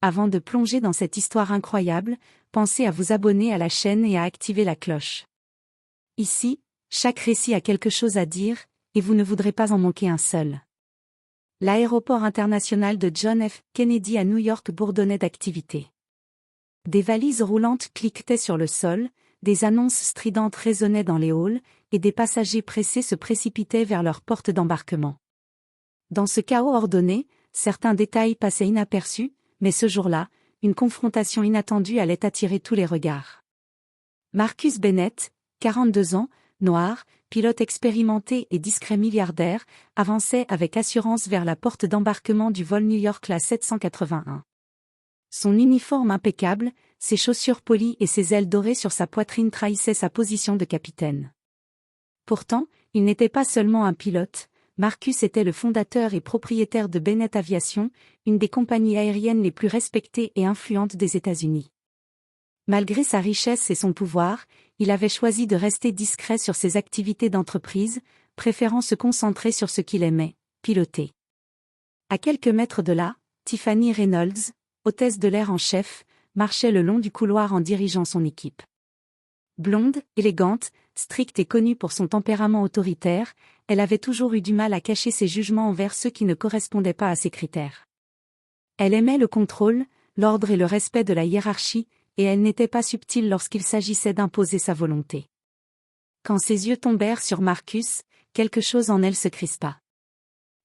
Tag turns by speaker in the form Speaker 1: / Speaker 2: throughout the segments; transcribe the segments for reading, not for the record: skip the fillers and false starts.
Speaker 1: Avant de plonger dans cette histoire incroyable, pensez à vous abonner à la chaîne et à activer la cloche. Ici, chaque récit a quelque chose à dire, et vous ne voudrez pas en manquer un seul. L'aéroport international de John F. Kennedy à New York bourdonnait d'activité. Des valises roulantes cliquetaient sur le sol, des annonces stridentes résonnaient dans les halls, et des passagers pressés se précipitaient vers leurs portes d'embarquement. Dans ce chaos ordonné, certains détails passaient inaperçus, mais ce jour-là, une confrontation inattendue allait attirer tous les regards. Marcus Bennett, 42 ans, noir, pilote expérimenté et discret milliardaire, avançait avec assurance vers la porte d'embarquement du vol New York-La 781. Son uniforme impeccable, ses chaussures polies et ses ailes dorées sur sa poitrine trahissaient sa position de capitaine. Pourtant, il n'était pas seulement un pilote, Marcus était le fondateur et propriétaire de Bennett Aviation, une des compagnies aériennes les plus respectées et influentes des États-Unis. Malgré sa richesse et son pouvoir, il avait choisi de rester discret sur ses activités d'entreprise, préférant se concentrer sur ce qu'il aimait, piloter. À quelques mètres de là, Tiffany Reynolds, hôtesse de l'air en chef, marchait le long du couloir en dirigeant son équipe. Blonde, élégante, stricte et connue pour son tempérament autoritaire, elle avait toujours eu du mal à cacher ses jugements envers ceux qui ne correspondaient pas à ses critères. Elle aimait le contrôle, l'ordre et le respect de la hiérarchie, et elle n'était pas subtile lorsqu'il s'agissait d'imposer sa volonté. Quand ses yeux tombèrent sur Marcus, quelque chose en elle se crispa.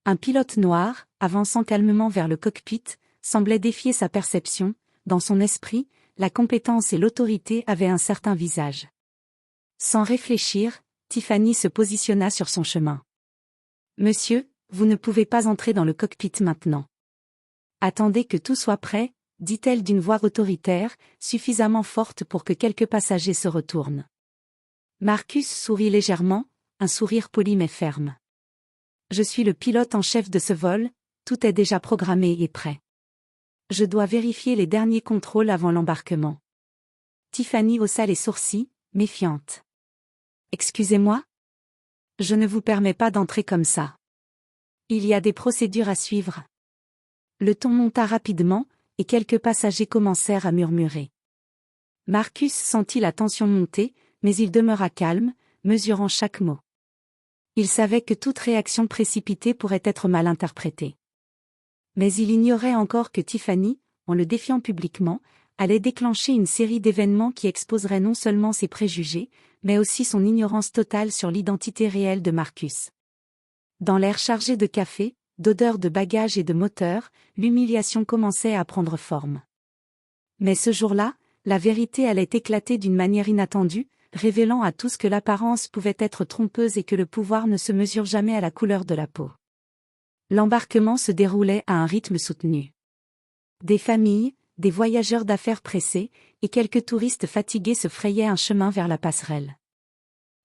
Speaker 1: Un pilote noir, avançant calmement vers le cockpit, semblait défier sa perception. Dans son esprit, la compétence et l'autorité avaient un certain visage. Sans réfléchir, Tiffany se positionna sur son chemin. « Monsieur, vous ne pouvez pas entrer dans le cockpit maintenant. »« Attendez que tout soit prêt, » dit-elle d'une voix autoritaire, suffisamment forte pour que quelques passagers se retournent. Marcus sourit légèrement, un sourire poli mais ferme. « Je suis le pilote en chef de ce vol, tout est déjà programmé et prêt. Je dois vérifier les derniers contrôles avant l'embarquement. » Tiffany haussa les sourcils, méfiante. « Excusez-moi ? Je ne vous permets pas d'entrer comme ça. Il y a des procédures à suivre. » Le ton monta rapidement, et quelques passagers commencèrent à murmurer. Marcus sentit la tension monter, mais il demeura calme, mesurant chaque mot. Il savait que toute réaction précipitée pourrait être mal interprétée. Mais il ignorait encore que Tiffany, en le défiant publiquement, allait déclencher une série d'événements qui exposeraient non seulement ses préjugés, mais aussi son ignorance totale sur l'identité réelle de Marcus. Dans l'air chargé de café, d'odeurs de bagages et de moteurs, l'humiliation commençait à prendre forme. Mais ce jour-là, la vérité allait éclater d'une manière inattendue, révélant à tous que l'apparence pouvait être trompeuse et que le pouvoir ne se mesure jamais à la couleur de la peau. L'embarquement se déroulait à un rythme soutenu. Des familles, des voyageurs d'affaires pressés, et quelques touristes fatigués se frayaient un chemin vers la passerelle.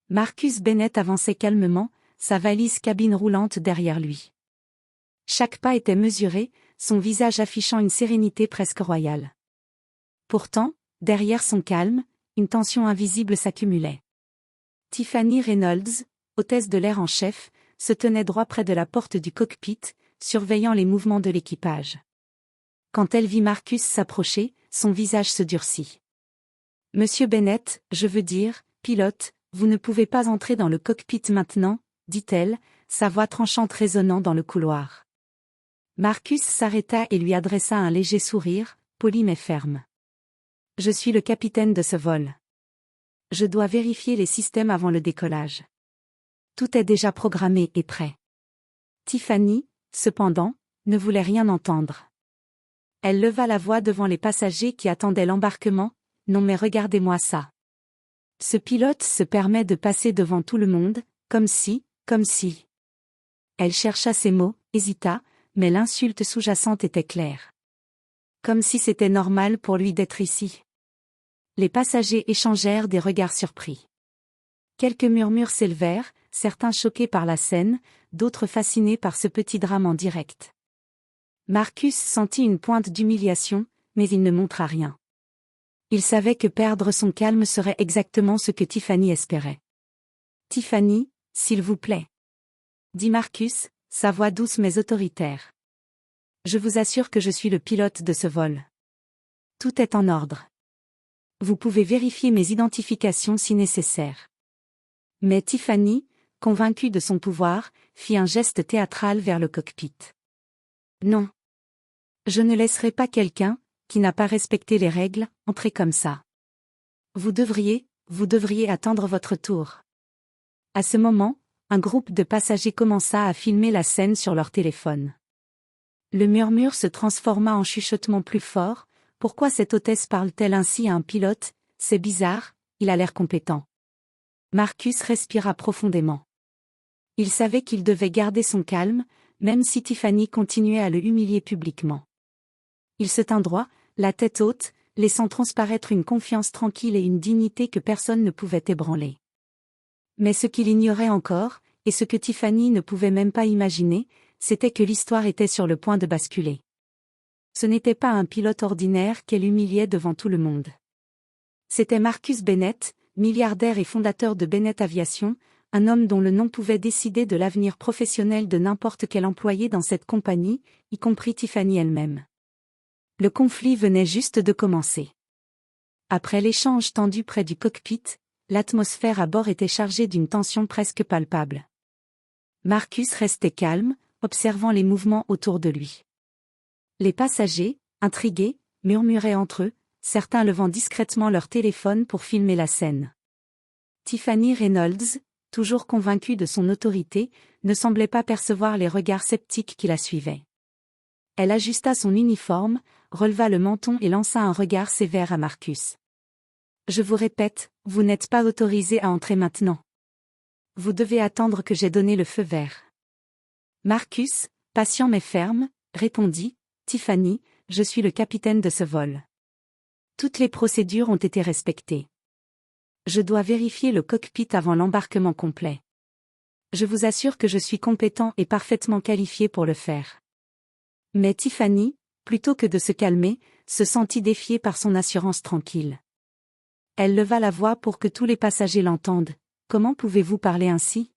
Speaker 1: Marcus Bennett avançait calmement, sa valise cabine roulante derrière lui. Chaque pas était mesuré, son visage affichant une sérénité presque royale. Pourtant, derrière son calme, une tension invisible s'accumulait. Tiffany Reynolds, hôtesse de l'air en chef, se tenait droit près de la porte du cockpit, surveillant les mouvements de l'équipage. Quand elle vit Marcus s'approcher, son visage se durcit. « Monsieur Bennett, je veux dire, pilote, vous ne pouvez pas entrer dans le cockpit maintenant, » dit-elle, sa voix tranchante résonnant dans le couloir. Marcus s'arrêta et lui adressa un léger sourire, poli mais ferme. « Je suis le capitaine de ce vol. Je dois vérifier les systèmes avant le décollage. Tout est déjà programmé et prêt. » Tiffany, cependant, ne voulait rien entendre. Elle leva la voix devant les passagers qui attendaient l'embarquement. « Non mais regardez-moi ça. Ce pilote se permet de passer devant tout le monde, comme si. » Elle chercha ses mots, hésita, mais l'insulte sous-jacente était claire. Comme si c'était normal pour lui d'être ici. Les passagers échangèrent des regards surpris. Quelques murmures s'élevèrent, certains choqués par la scène, d'autres fascinés par ce petit drame en direct. Marcus sentit une pointe d'humiliation, mais il ne montra rien. Il savait que perdre son calme serait exactement ce que Tiffany espérait. « Tiffany, s'il vous plaît. » dit Marcus, sa voix douce mais autoritaire. « Je vous assure que je suis le pilote de ce vol. Tout est en ordre. Vous pouvez vérifier mes identifications si nécessaire. Mais Tiffany, convaincue de son pouvoir, fit un geste théâtral vers le cockpit. Non. Je ne laisserai pas quelqu'un, qui n'a pas respecté les règles, entrer comme ça. Vous devriez attendre votre tour. À ce moment, un groupe de passagers commença à filmer la scène sur leur téléphone. Le murmure se transforma en chuchotement plus fort. Pourquoi cette hôtesse parle-t-elle ainsi à un pilote? C'est bizarre, il a l'air compétent. Marcus respira profondément. Il savait qu'il devait garder son calme, même si Tiffany continuait à le humilier publiquement. Il se tint droit, la tête haute, laissant transparaître une confiance tranquille et une dignité que personne ne pouvait ébranler. Mais ce qu'il ignorait encore, et ce que Tiffany ne pouvait même pas imaginer, c'était que l'histoire était sur le point de basculer. Ce n'était pas un pilote ordinaire qu'elle humiliait devant tout le monde. C'était Marcus Bennett, milliardaire et fondateur de Bennett Aviation, un homme dont le nom pouvait décider de l'avenir professionnel de n'importe quel employé dans cette compagnie, y compris Tiffany elle-même. Le conflit venait juste de commencer. Après l'échange tendu près du cockpit, l'atmosphère à bord était chargée d'une tension presque palpable. Marcus restait calme, observant les mouvements autour de lui. Les passagers, intrigués, murmuraient entre eux, certains levant discrètement leur téléphone pour filmer la scène. Tiffany Reynolds, toujours convaincue de son autorité, ne semblait pas percevoir les regards sceptiques qui la suivaient. Elle ajusta son uniforme, releva le menton et lança un regard sévère à Marcus. « Je vous répète, vous n'êtes pas autorisé à entrer maintenant. Vous devez attendre que j'aie donné le feu vert. » Marcus, patient mais ferme, répondit, « Tiffany, je suis le capitaine de ce vol. Toutes les procédures ont été respectées. Je dois vérifier le cockpit avant l'embarquement complet. Je vous assure que je suis compétent et parfaitement qualifié pour le faire. » Mais Tiffany, plutôt que de se calmer, se sentit défiée par son assurance tranquille. Elle leva la voix pour que tous les passagers l'entendent. « Comment pouvez-vous parler ainsi?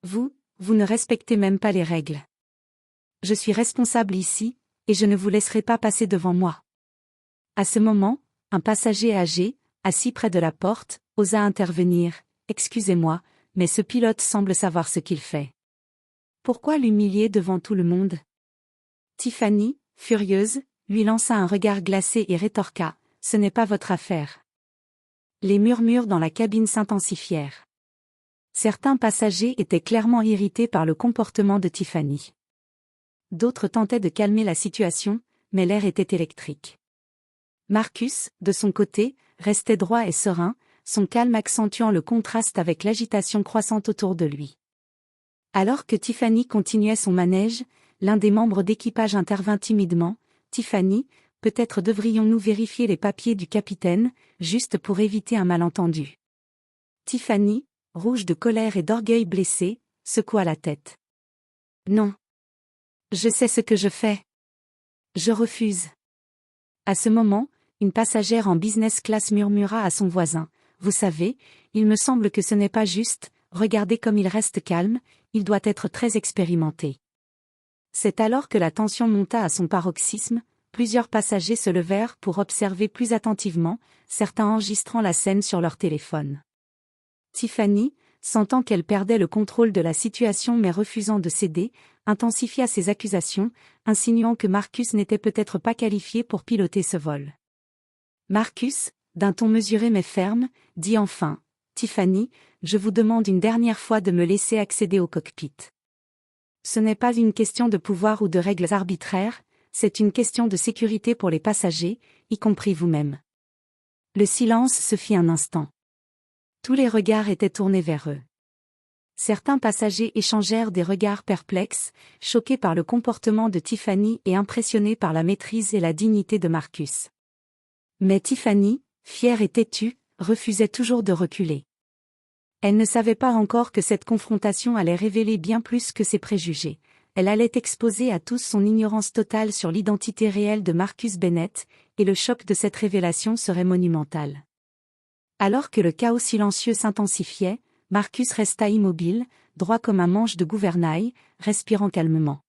Speaker 1: Vous ne respectez même pas les règles. Je suis responsable ici, et je ne vous laisserai pas passer devant moi. » À ce moment, un passager âgé, assis près de la porte, osa intervenir. « Excusez-moi, mais ce pilote semble savoir ce qu'il fait. Pourquoi l'humilier devant tout le monde? » Tiffany, furieuse, lui lança un regard glacé et rétorqua, « Ce n'est pas votre affaire. » Les murmures dans la cabine s'intensifièrent. Certains passagers étaient clairement irrités par le comportement de Tiffany. D'autres tentaient de calmer la situation, mais l'air était électrique. Marcus, de son côté, restait droit et serein, son calme accentuant le contraste avec l'agitation croissante autour de lui. Alors que Tiffany continuait son manège, l'un des membres d'équipage intervint timidement. « Tiffany, peut-être devrions-nous vérifier les papiers du capitaine, juste pour éviter un malentendu. » Tiffany, rouge de colère et d'orgueil blessé, secoua la tête. « Non. Je sais ce que je fais. Je refuse. » À ce moment, une passagère en business class murmura à son voisin, « Vous savez, il me semble que ce n'est pas juste, regardez comme il reste calme, il doit être très expérimenté. » C'est alors que la tension monta à son paroxysme, plusieurs passagers se levèrent pour observer plus attentivement, certains enregistrant la scène sur leur téléphone. Tiffany, sentant qu'elle perdait le contrôle de la situation mais refusant de céder, intensifia ses accusations, insinuant que Marcus n'était peut-être pas qualifié pour piloter ce vol. Marcus, d'un ton mesuré mais ferme, dit enfin, « Tiffany, je vous demande une dernière fois de me laisser accéder au cockpit. Ce n'est pas une question de pouvoir ou de règles arbitraires, c'est une question de sécurité pour les passagers, y compris vous-même. » Le silence se fit un instant. Tous les regards étaient tournés vers eux. Certains passagers échangèrent des regards perplexes, choqués par le comportement de Tiffany et impressionnés par la maîtrise et la dignité de Marcus. Mais Tiffany, fière et têtue, refusait toujours de reculer. Elle ne savait pas encore que cette confrontation allait révéler bien plus que ses préjugés. Elle allait exposer à tous son ignorance totale sur l'identité réelle de Marcus Bennett, et le choc de cette révélation serait monumental. Alors que le chaos silencieux s'intensifiait, Marcus resta immobile, droit comme un manche de gouvernail, respirant calmement.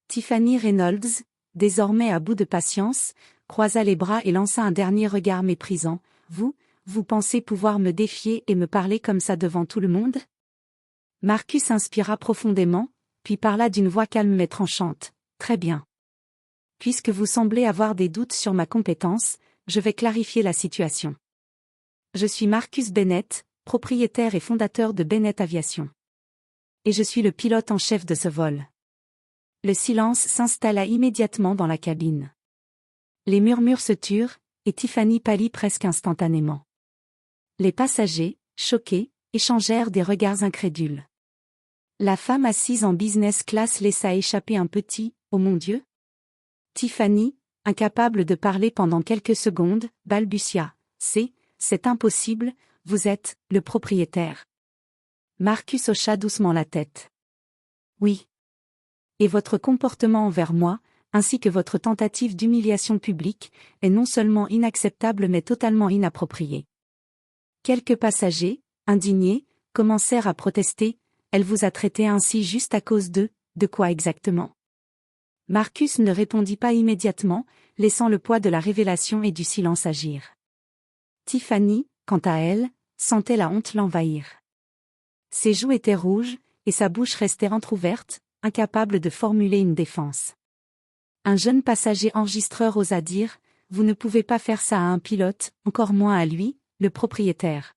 Speaker 1: Tiffany Reynolds, désormais à bout de patience, croisa les bras et lança un dernier regard méprisant. « Vous pensez pouvoir me défier et me parler comme ça devant tout le monde ?» Marcus inspira profondément, puis parla d'une voix calme mais tranchante. « Très bien. Puisque vous semblez avoir des doutes sur ma compétence, je vais clarifier la situation. Je suis Marcus Bennett, propriétaire et fondateur de Bennett Aviation. Et je suis le pilote en chef de ce vol. » Le silence s'installa immédiatement dans la cabine. Les murmures se turent, et Tiffany pâlit presque instantanément. Les passagers, choqués, échangèrent des regards incrédules. La femme assise en business class laissa échapper un petit « Oh mon Dieu !» Tiffany, incapable de parler pendant quelques secondes, balbutia. « C'est impossible, vous êtes le propriétaire. » Marcus hocha doucement la tête. « Oui. Et votre comportement envers moi, ainsi que votre tentative d'humiliation publique, est non seulement inacceptable mais totalement inapproprié. » Quelques passagers, indignés, commencèrent à protester. « Elle vous a traité ainsi juste à cause de quoi exactement ?» Marcus ne répondit pas immédiatement, laissant le poids de la révélation et du silence agir. Tiffany, quant à elle, sentait la honte l'envahir. Ses joues étaient rouges, et sa bouche restait entr'ouverte, incapable de formuler une défense. Un jeune passager enregistreur osa dire « Vous ne pouvez pas faire ça à un pilote, encore moins à lui, le propriétaire. »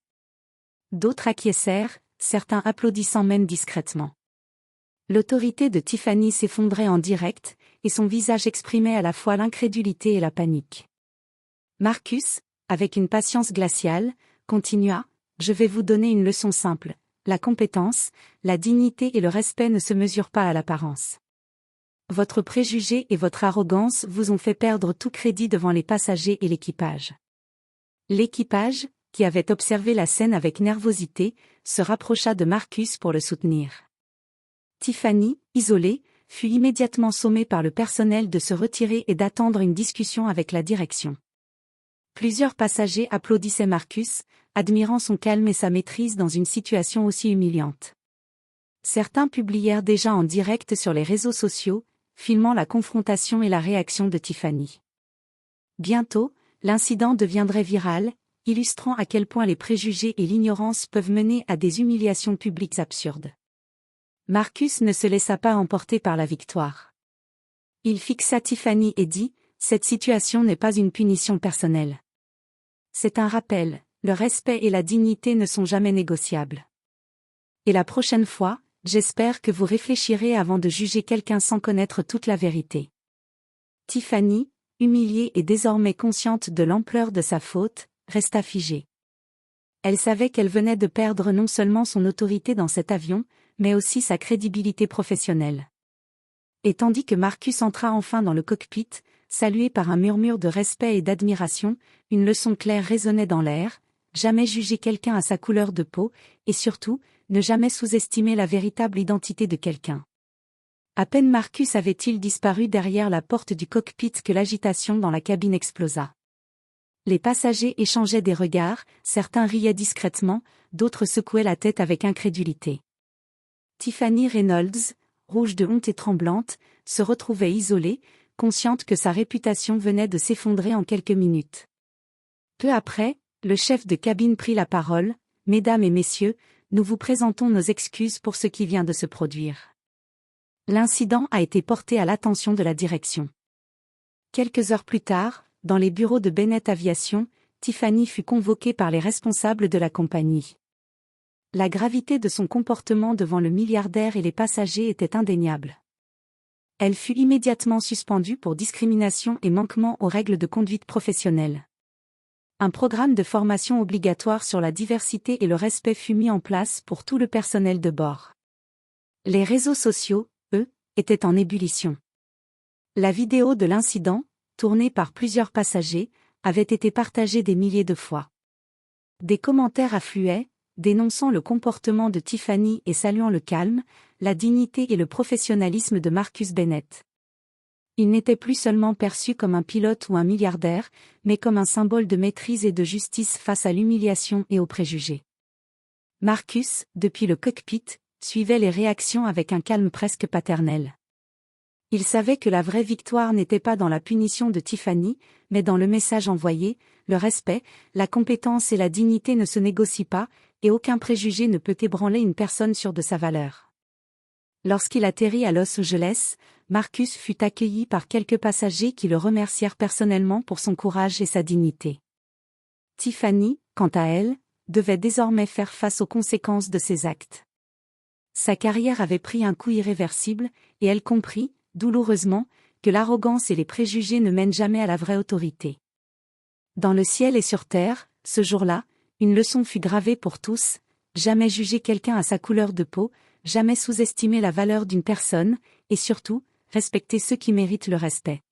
Speaker 1: D'autres acquiescèrent, certains applaudissant même discrètement. L'autorité de Tiffany s'effondrait en direct, et son visage exprimait à la fois l'incrédulité et la panique. Marcus, avec une patience glaciale, continua « Je vais vous donner une leçon simple. La compétence, la dignité et le respect ne se mesurent pas à l'apparence. Votre préjugé et votre arrogance vous ont fait perdre tout crédit devant les passagers et l'équipage. » L'équipage, qui avait observé la scène avec nervosité, se rapprocha de Marcus pour le soutenir. Tiffany, isolée, fut immédiatement sommée par le personnel de se retirer et d'attendre une discussion avec la direction. Plusieurs passagers applaudissaient Marcus, admirant son calme et sa maîtrise dans une situation aussi humiliante. Certains publièrent déjà en direct sur les réseaux sociaux, filmant la confrontation et la réaction de Tiffany. Bientôt, l'incident deviendrait viral, illustrant à quel point les préjugés et l'ignorance peuvent mener à des humiliations publiques absurdes. Marcus ne se laissa pas emporter par la victoire. Il fixa Tiffany et dit « Cette situation n'est pas une punition personnelle. C'est un rappel, le respect et la dignité ne sont jamais négociables. Et la prochaine fois, j'espère que vous réfléchirez avant de juger quelqu'un sans connaître toute la vérité. » Tiffany, humiliée et désormais consciente de l'ampleur de sa faute, resta figée. Elle savait qu'elle venait de perdre non seulement son autorité dans cet avion, mais aussi sa crédibilité professionnelle. Et tandis que Marcus entra enfin dans le cockpit, salué par un murmure de respect et d'admiration, une leçon claire résonnait dans l'air, jamais juger quelqu'un à sa couleur de peau, et surtout, ne jamais sous-estimer la véritable identité de quelqu'un. À peine Marcus avait-il disparu derrière la porte du cockpit que l'agitation dans la cabine explosa. Les passagers échangeaient des regards, certains riaient discrètement, d'autres secouaient la tête avec incrédulité. Tiffany Reynolds, rouge de honte et tremblante, se retrouvait isolée, consciente que sa réputation venait de s'effondrer en quelques minutes. Peu après, le chef de cabine prit la parole. « Mesdames et messieurs, nous vous présentons nos excuses pour ce qui vient de se produire. L'incident a été porté à l'attention de la direction. » Quelques heures plus tard, dans les bureaux de Bennett Aviation, Tiffany fut convoquée par les responsables de la compagnie. La gravité de son comportement devant le milliardaire et les passagers était indéniable. Elle fut immédiatement suspendue pour discrimination et manquement aux règles de conduite professionnelle. Un programme de formation obligatoire sur la diversité et le respect fut mis en place pour tout le personnel de bord. Les réseaux sociaux, eux, étaient en ébullition. La vidéo de l'incident, tournée par plusieurs passagers, avait été partagée des milliers de fois. Des commentaires affluaient, dénonçant le comportement de Tiffany et saluant le calme, la dignité et le professionnalisme de Marcus Bennett. Il n'était plus seulement perçu comme un pilote ou un milliardaire, mais comme un symbole de maîtrise et de justice face à l'humiliation et aux préjugés. Marcus, depuis le cockpit, suivait les réactions avec un calme presque paternel. Il savait que la vraie victoire n'était pas dans la punition de Tiffany, mais dans le message envoyé: le respect, la compétence et la dignité ne se négocient pas, et aucun préjugé ne peut ébranler une personne sûre de sa valeur. Lorsqu'il atterrit à Los Angeles, Marcus fut accueilli par quelques passagers qui le remercièrent personnellement pour son courage et sa dignité. Tiffany, quant à elle, devait désormais faire face aux conséquences de ses actes. Sa carrière avait pris un coup irréversible, et elle comprit, douloureusement, que l'arrogance et les préjugés ne mènent jamais à la vraie autorité. Dans le ciel et sur terre, ce jour-là, une leçon fut gravée pour tous: jamais juger quelqu'un à sa couleur de peau, jamais sous-estimer la valeur d'une personne, et surtout, respecter ceux qui méritent le respect.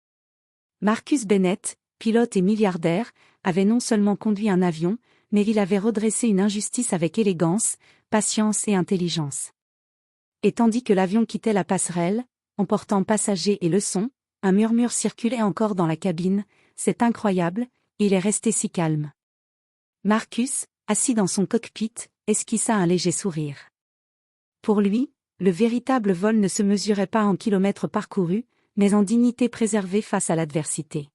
Speaker 1: Marcus Bennett, pilote et milliardaire, avait non seulement conduit un avion, mais il avait redressé une injustice avec élégance, patience et intelligence. Et tandis que l'avion quittait la passerelle, emportant passagers et leçons, un murmure circulait encore dans la cabine: c'est incroyable, il est resté si calme. Marcus, assis dans son cockpit, esquissa un léger sourire. Pour lui, le véritable vol ne se mesurait pas en kilomètres parcourus, mais en dignité préservée face à l'adversité.